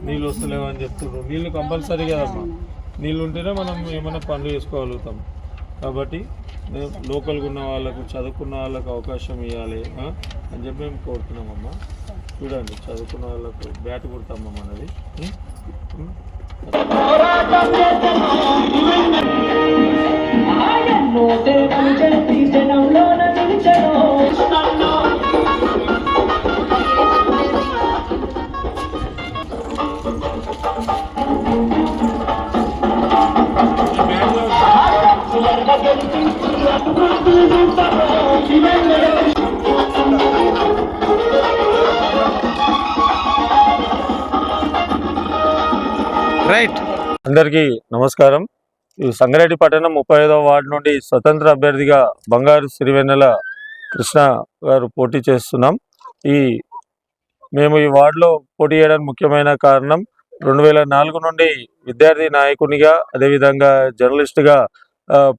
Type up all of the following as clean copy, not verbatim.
నీళ్ళు వస్తలేవని చెప్తున్నారు. నీళ్ళు కంపల్సరీ కదమ్మా, నీళ్ళు ఉంటేనే మనం ఏమైనా పనులు చేసుకోగలుగుతాం. కాబట్టి లోకల్గా ఉన్న వాళ్ళకు, చదువుకున్న వాళ్ళకు అవకాశం ఇవ్వాలి అని చెప్పి మేము కోరుతున్నామమ్మా. చూడండి, చదువుకున్న వాళ్ళకు బ్యాట్ కుడతామా మనది. రైట్, అందరికీ నమస్కారం. ఈ సంగారెడ్డి పట్టణం 35వ వార్డు నుండి స్వతంత్ర అభ్యర్థిగా బంగారు సిరివెన్నెల కృష్ణ గారు పోటీ చేస్తున్నాం. మేము ఈ వార్డులో పోటీ చేయడానికి ముఖ్యమైన కారణం 2004 నుండి విద్యార్థి నాయకునిగా, అదేవిధంగా జర్నలిస్టుగా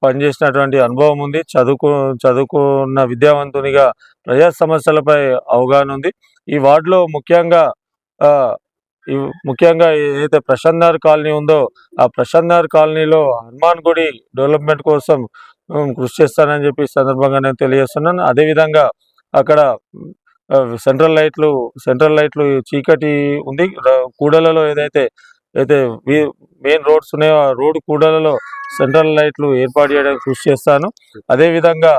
పనిచేసినటువంటి అనుభవం ఉంది. చదువుకున్న విద్యావంతునిగా ప్రజా సమస్యలపై అవగాహన ఉంది. ఈ వార్డులో ముఖ్యంగా ఏదైతే ప్రశాంత్ నగర్ కాలనీ ఉందో ఆ ప్రశాంత్ నగర్ కాలనీలో హనుమాన్ గుడి డెవలప్మెంట్ కోసం కృషి చేస్తానని చెప్పి సందర్భంగా నేను తెలియజేస్తున్నాను. అదేవిధంగా అక్కడ సెంట్రల్ లైట్లు చీకటి ఉంది. కూడలలో ఏదైతే మెయిన్ రోడ్స్ ఉన్నాయో ఆ రోడ్డు కూడలలో సెంట్రల్ లైట్లు ఏర్పాటు చేయడానికి కృషి చేస్తాను. అదేవిధంగా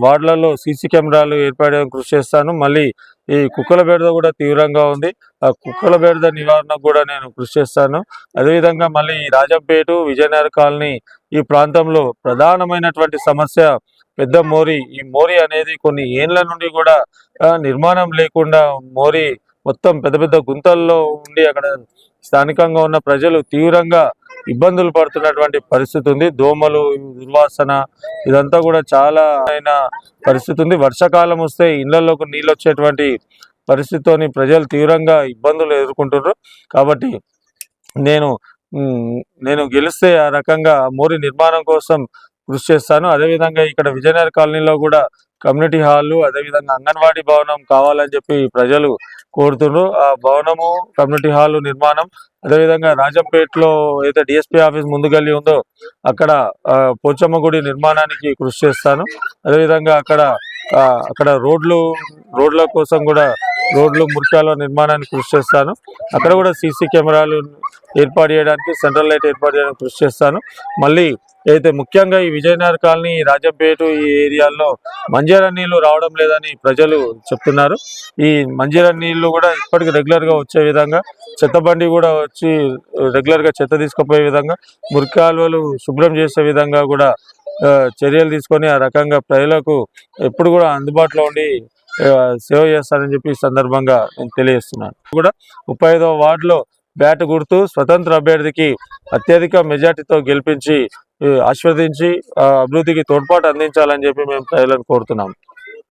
వార్డులలో సీసీ కెమెరాలు ఏర్పాటు చేయడానికి కృషి చేస్తాను. మళ్ళీ ఈ కుక్కల బెడద కూడా తీవ్రంగా ఉంది. ఆ కుక్కల బెడద నివారణకు కూడా నేను కృషి చేస్తాను. అదేవిధంగా మళ్ళీ రాజంపేట, విజయనగర్ కాలనీ ఈ ప్రాంతంలో ప్రధానమైనటువంటి సమస్య పెద్ద మోరి. ఈ మోరి అనేది కొన్ని ఏళ్ల నుండి కూడా నిర్మాణం లేకుండా మోరి మొత్తం పెద్ద పెద్ద గుంతల్లో ఉండి అక్కడ స్థానికంగా ఉన్న ప్రజలు తీవ్రంగా ఇబ్బందులు పడుతున్నటువంటి పరిస్థితి ఉంది. దోమలు, దుర్వాసన ఇదంతా కూడా చాలా అయిన పరిస్థితి ఉంది. వర్షాకాలం వస్తే ఇళ్లలోకి నీళ్ళు వచ్చేటువంటి పరిస్థితితోని ప్రజలు తీవ్రంగా ఇబ్బందులు ఎదుర్కొంటున్నారు. కాబట్టి నేను గెలిస్తే ఆ రకంగా మోరి నిర్మాణం కోసం కృషి చేస్తాను. అదేవిధంగా ఇక్కడ విజయనగర్ కాలనీలో కూడా కమ్యూనిటీ హాల్, అదేవిధంగా అంగన్వాడీ భవనం కావాలని చెప్పి ప్రజలు కోరుతున్నారు. ఆ భవనము, కమ్యూనిటీ హాల్ నిర్మాణం, అదేవిధంగా రాజంపేటలో ఏదైతే డిఎస్పీ ఆఫీస్ ముందుగల్లి ఉందో అక్కడ పోచమ్మ గుడి నిర్మాణానికి కృషి చేస్తాను. అదేవిధంగా అక్కడ రోడ్ల కోసం కూడా మురికాల నిర్మాణానికి కృషి చేస్తాను. అక్కడ కూడా సీసీ కెమెరాలు ఏర్పాటు చేయడానికి, సెంట్రల్ లైట్ ఏర్పాటు చేయడానికి కృషి చేస్తాను. మళ్ళీ అయితే ముఖ్యంగా ఈ విజయనగర్ కాలనీ, రాజంపేట ఈ ఏరియాల్లో మంజీరా నీళ్లు రావడం లేదని ప్రజలు చెప్తున్నారు. ఈ మంజీరా నీళ్లు కూడా ఇప్పటికి రెగ్యులర్గా వచ్చే విధంగా, చెత్త బండి కూడా వచ్చి రెగ్యులర్గా చెత్త తీసుకుపోయే విధంగా, మురికాలువలు శుభ్రం చేసే విధంగా కూడా చర్యలు తీసుకొని ఆ రకంగా ప్రజలకు ఎప్పుడు కూడా అందుబాటులో ఉండి సేవ చేస్తానని చెప్పి ఈ సందర్భంగా నేను తెలియజేస్తున్నాను. కూడా 35వ వార్డులో బ్యాట్ గుర్తు స్వతంత్ర అభ్యర్థికి అత్యధిక మెజార్టీతో గెలిపించి ఆశీర్వదించి అభివృద్ధికి తోడ్పాటు అందించాలని చెప్పి మేము ప్రజలను కోరుతున్నాం.